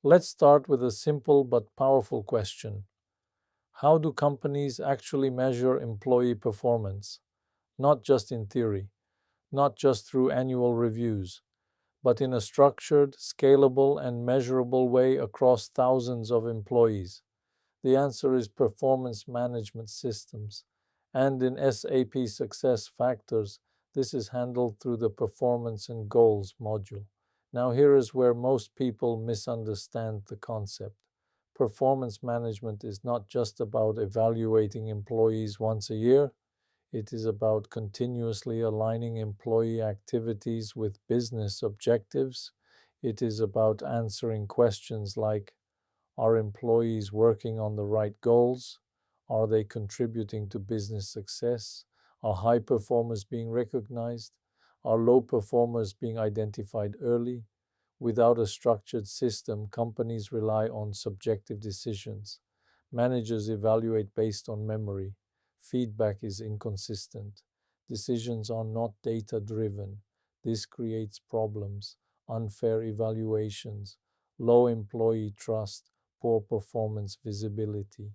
Let's start with a simple but powerful question. How do companies actually measure employee performance? Not just in theory, not just through annual reviews, but in a structured, scalable, and measurable way across thousands of employees. The answer is performance management systems. And in SAP SuccessFactors, this is handled through the Performance and Goals module. Now, here is where most people misunderstand the concept. Performance management is not just about evaluating employees once a year, it is about continuously aligning employee activities with business objectives. It is about answering questions like, are employees working on the right goals? Are they contributing to business success? Are high performers being recognized? Are low performers being identified early? Without a structured system, companies rely on subjective decisions. Managers evaluate based on memory. Feedback is inconsistent. Decisions are not data driven. This creates problems, unfair evaluations, low employee trust, poor performance visibility.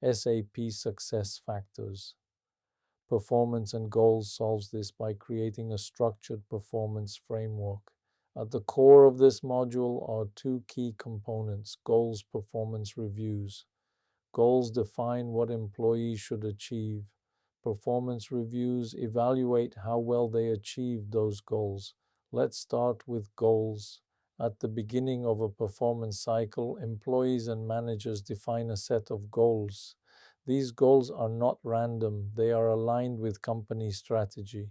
SAP Success Factors. Performance and Goals solves this by creating a structured performance framework. At the core of this module are two key components: goals performance reviews. Goals define what employees should achieve. Performance reviews evaluate how well they achieved those goals. Let's start with goals. At the beginning of a performance cycle, employees and managers define a set of goals. These goals are not random, they are aligned with company strategy.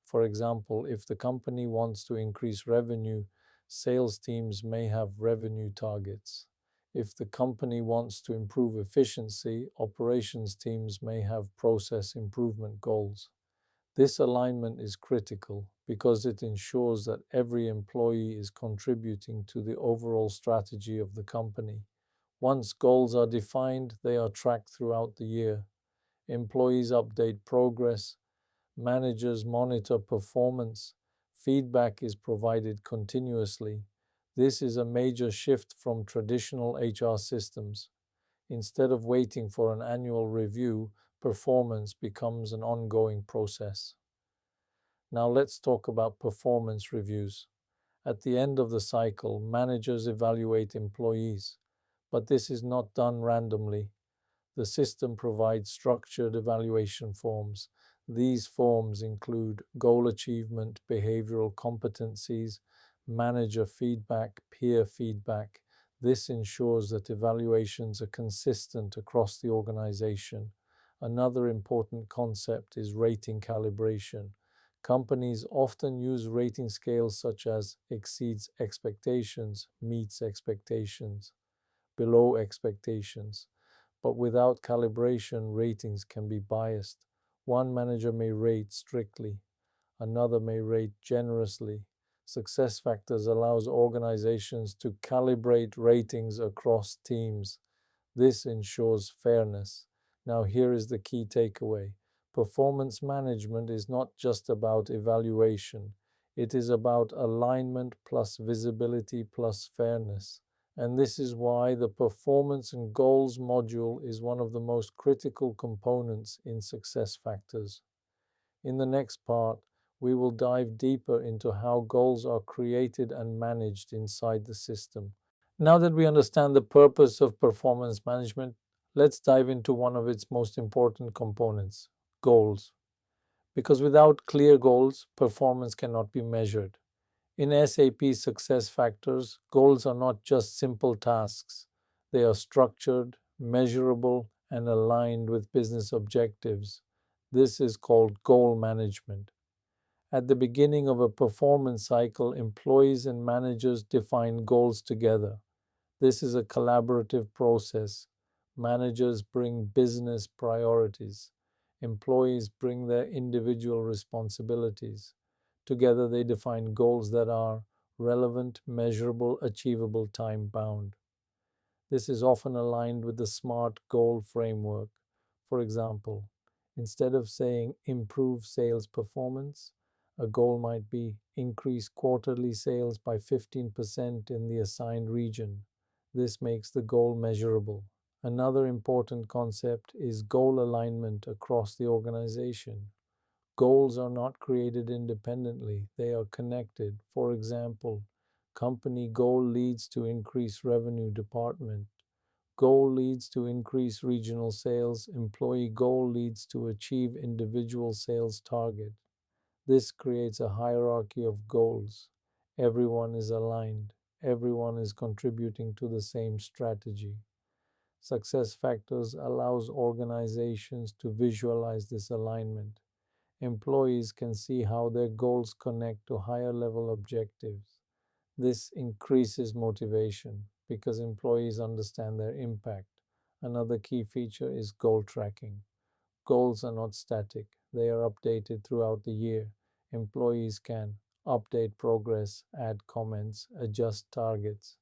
For example, if the company wants to increase revenue, sales teams may have revenue targets. If the company wants to improve efficiency, operations teams may have process improvement goals. This alignment is critical because it ensures that every employee is contributing to the overall strategy of the company. Once goals are defined, they are tracked throughout the year. Employees update progress, managers monitor performance, feedback is provided continuously. This is a major shift from traditional HR systems. Instead of waiting for an annual review, performance becomes an ongoing process. Now let's talk about performance reviews. At the end of the cycle, managers evaluate employees, but this is not done randomly. The system provides structured evaluation forms. These forms include goal achievement, behavioral competencies, manager feedback, peer feedback. This ensures that evaluations are consistent across the organization. Another important concept is rating calibration. Companies often use rating scales such as exceeds expectations, meets expectations, below expectations. But without calibration, ratings can be biased. One manager may rate strictly, another may rate generously. SuccessFactors allows organizations to calibrate ratings across teams. This ensures fairness. Now, here is the key takeaway. Performance management is not just about evaluation, it is about alignment plus visibility plus fairness. And this is why the Performance and Goals module is one of the most critical components in SuccessFactors. In the next part, we will dive deeper into how goals are created and managed inside the system. Now that we understand the purpose of performance management, let's dive into one of its most important components: goals. Because without clear goals, performance cannot be measured. In SAP SuccessFactors, goals are not just simple tasks. They are structured, measurable, and aligned with business objectives. This is called goal management. At the beginning of a performance cycle, employees and managers define goals together. This is a collaborative process. Managers bring business priorities. Employees bring their individual responsibilities. Together, they define goals that are relevant, measurable, achievable, time bound. This is often aligned with the SMART goal framework. For example, instead of saying improve sales performance, a goal might be increase quarterly sales by 15% in the assigned region. This makes the goal measurable. Another important concept is goal alignment across the organization. Goals are not created independently, they are connected. For example, company goal leads to increased revenue, department goal leads to increase regional sales, employee goal leads to achieve individual sales target. This creates a hierarchy of goals. Everyone is aligned, everyone is contributing to the same strategy. Success Factors allows organizations to visualize this alignment. Employees can see how their goals connect to higher level objectives. This increases motivation because employees understand their impact. Another key feature is goal tracking. Goals are not static, they are updated throughout the year. Employees can update progress, add comments, adjust targets.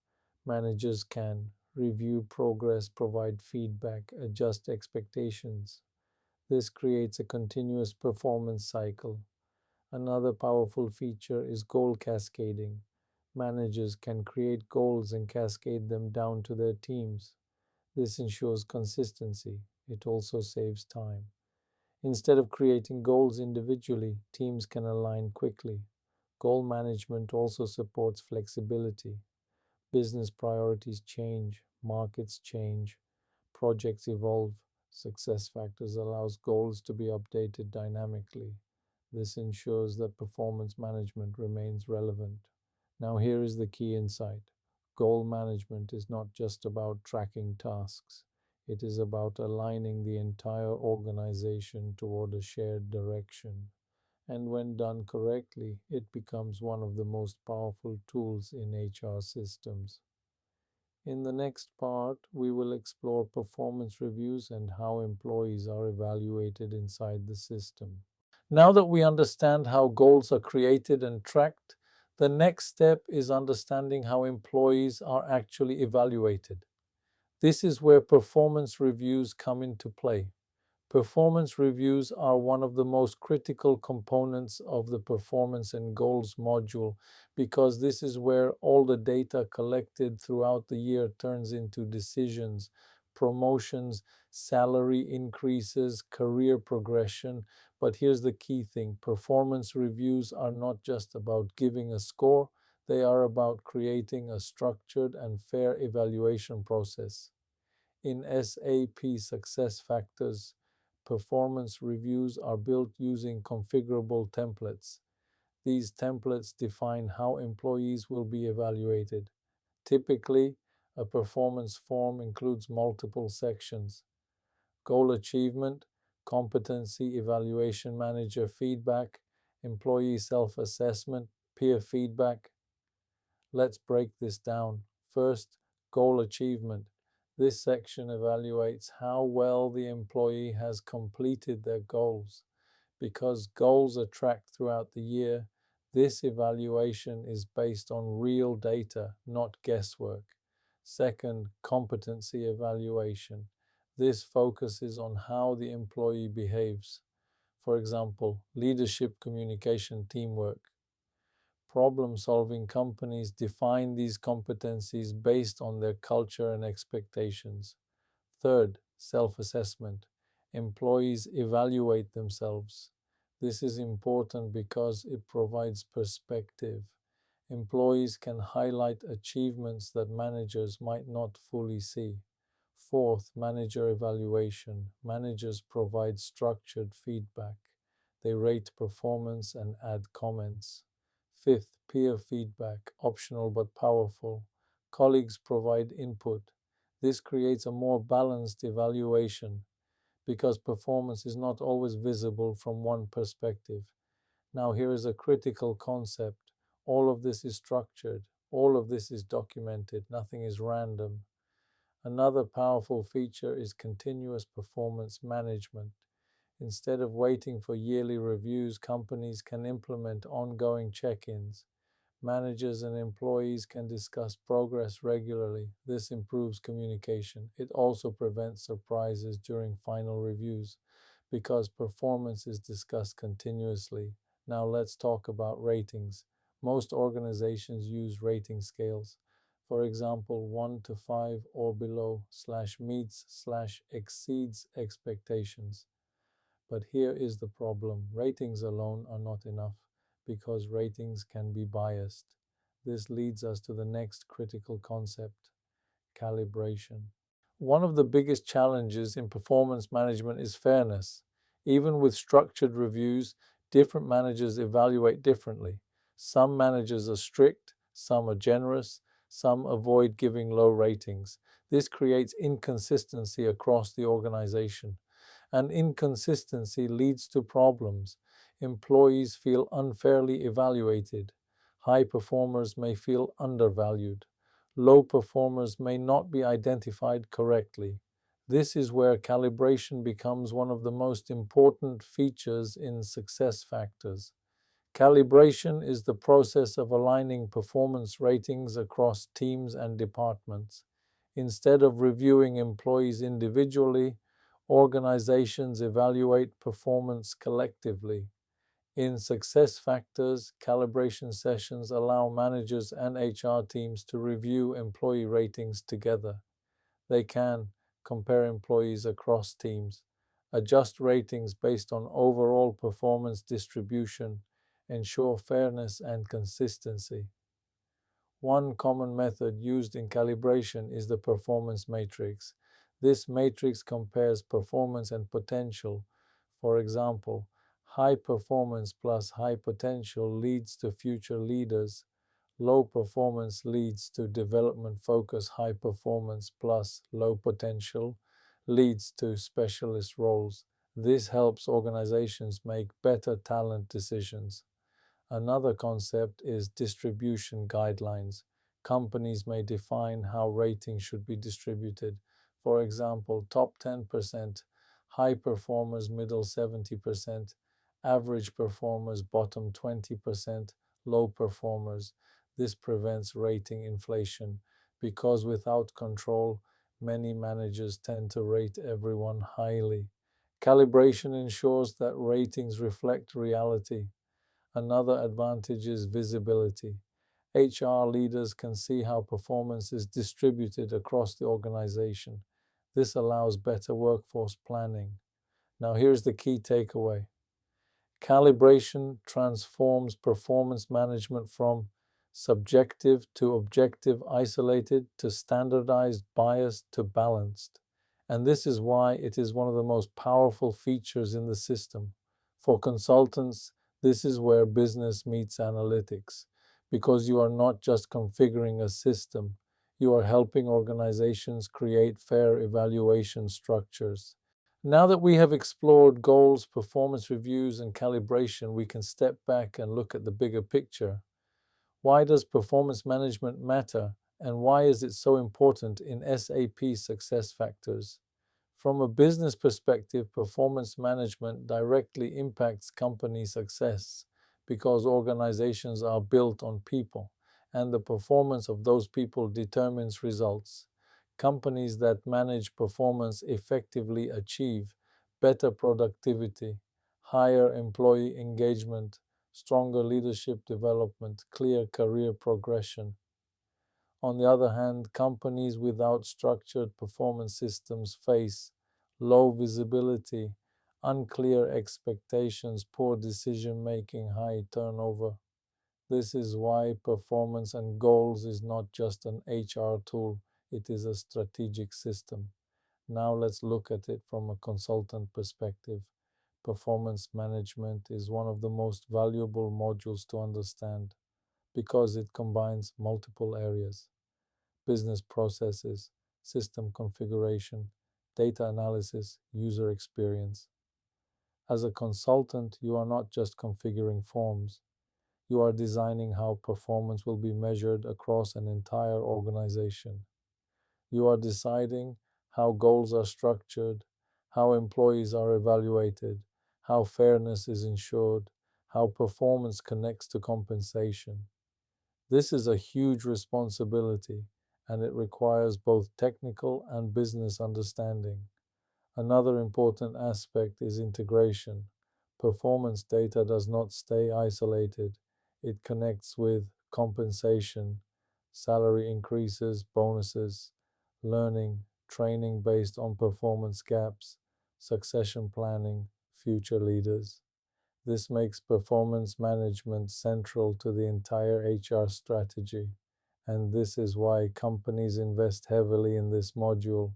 Managers can review progress, provide feedback, adjust expectations. This creates a continuous performance cycle. Another powerful feature is goal cascading. Managers can create goals and cascade them down to their teams. This ensures consistency. It also saves time. Instead of creating goals individually, teams can align quickly. Goal management also supports flexibility. Business priorities change, markets change, projects evolve. SuccessFactors allows goals to be updated dynamically. This ensures that performance management remains relevant. Now, here is the key insight. Goal management is not just about tracking tasks, it is about aligning the entire organization toward a shared direction. And when done correctly, it becomes one of the most powerful tools in HR systems. In the next part, we will explore performance reviews and how employees are evaluated inside the system. Now that we understand how goals are created and tracked, the next step is understanding how employees are actually evaluated. This is where performance reviews come into play. Performance reviews are one of the most critical components of the performance and goals module because this is where all the data collected throughout the year turns into decisions, promotions, salary increases, career progression. But here's the key thing: performance reviews are not just about giving a score, they are about creating a structured and fair evaluation process. In SAP SuccessFactors, performance reviews are built using configurable templates. These templates define how employees will be evaluated. Typically, a performance form includes multiple sections: goal achievement, competency, evaluation manager feedback, employee self assessment, peer feedback. Let's break this down. First, goal achievement. This section evaluates how well the employee has completed their goals. Because goals are tracked throughout the year, this evaluation is based on real data, not guesswork. Second, competency evaluation. This focuses on how the employee behaves. For example, leadership, communication, teamwork. Problem-solving companies define these competencies based on their culture and expectations. Third, self-assessment. Employees evaluate themselves. This is important because it provides perspective. Employees can highlight achievements that managers might not fully see. Fourth, manager evaluation. Managers provide structured feedback. They rate performance and add comments. Fifth, peer feedback, optional but powerful. Colleagues provide input. This creates a more balanced evaluation because performance is not always visible from one perspective. Now, here is a critical concept. All of this is structured, all of this is documented, nothing is random. Another powerful feature is continuous performance management. Instead of waiting for yearly reviews, companies can implement ongoing check-ins. Managers and employees can discuss progress regularly. This improves communication. It also prevents surprises during final reviews because performance is discussed continuously. Now let's talk about ratings. Most organizations use rating scales. For example, 1 to 5 or below, /meets /exceeds expectations. But here is the problem. Ratings alone are not enough because ratings can be biased. This leads us to the next critical concept: calibration. One of the biggest challenges in performance management is fairness. Even with structured reviews, different managers evaluate differently. Some managers are strict, some are generous, some avoid giving low ratings. This creates inconsistency across the organization, and inconsistency leads to problems. Employees feel unfairly evaluated. High performers may feel undervalued. Low performers may not be identified correctly. This is where calibration becomes one of the most important features in success factors. Calibration is the process of aligning performance ratings across teams and departments. Instead of reviewing employees individually, organizations evaluate performance collectively. In success factors, calibration sessions allow managers and HR teams to review employee ratings together. They can compare employees across teams, adjust ratings based on overall performance distribution, ensure fairness and consistency. One common method used in calibration is the performance matrix. This matrix compares performance and potential. For example, high performance plus high potential leads to future leaders. Low performance leads to development focus. High performance plus low potential leads to specialist roles. This helps organizations make better talent decisions. Another concept is distribution guidelines. Companies may define how ratings should be distributed. For example, top 10%, high performers middle 70%, average performers bottom 20%, low performers. This prevents rating inflation because without control, many managers tend to rate everyone highly. Calibration ensures that ratings reflect reality. Another advantage is visibility. HR leaders can see how performance is distributed across the organization. This allows better workforce planning. Now, here's the key takeaway: calibration transforms performance management from subjective to objective, isolated to standardized, biased to balanced. And this is why it is one of the most powerful features in the system. For consultants, this is where business meets analytics, because you are not just configuring a system, you are helping organizations create fair evaluation structures. Now that we have explored goals, performance reviews, and calibration, we can step back and look at the bigger picture. Why does performance management matter, and why is it so important in SAP SuccessFactors? From a business perspective, performance management directly impacts company success because organizations are built on people, and the performance of those people determines results. Companies that manage performance effectively achieve better productivity, higher employee engagement, stronger leadership development, clear career progression. On the other hand, companies without structured performance systems face low visibility, unclear expectations, poor decision making, high turnover. This is why performance and goals is not just an HR tool, it is a strategic system. Now let's look at it from a consultant perspective. Performance management is one of the most valuable modules to understand because it combines multiple areas: business processes, system configuration, data analysis, user experience. As a consultant, you are not just configuring forms, you are designing how performance will be measured across an entire organization. You are deciding how goals are structured, how employees are evaluated, how fairness is ensured, how performance connects to compensation. This is a huge responsibility, and it requires both technical and business understanding. Another important aspect is integration. Performance data does not stay isolated. It connects with compensation, salary increases, bonuses, learning, training based on performance gaps, succession planning, future leaders. This makes performance management central to the entire HR strategy, and this is why companies invest heavily in this module,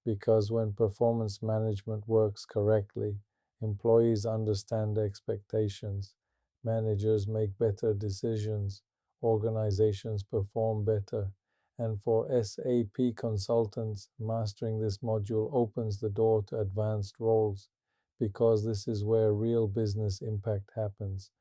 because when performance management works correctly, employees understand expectations, managers make better decisions, organizations perform better. And for SAP consultants, mastering this module opens the door to advanced roles because this is where real business impact happens.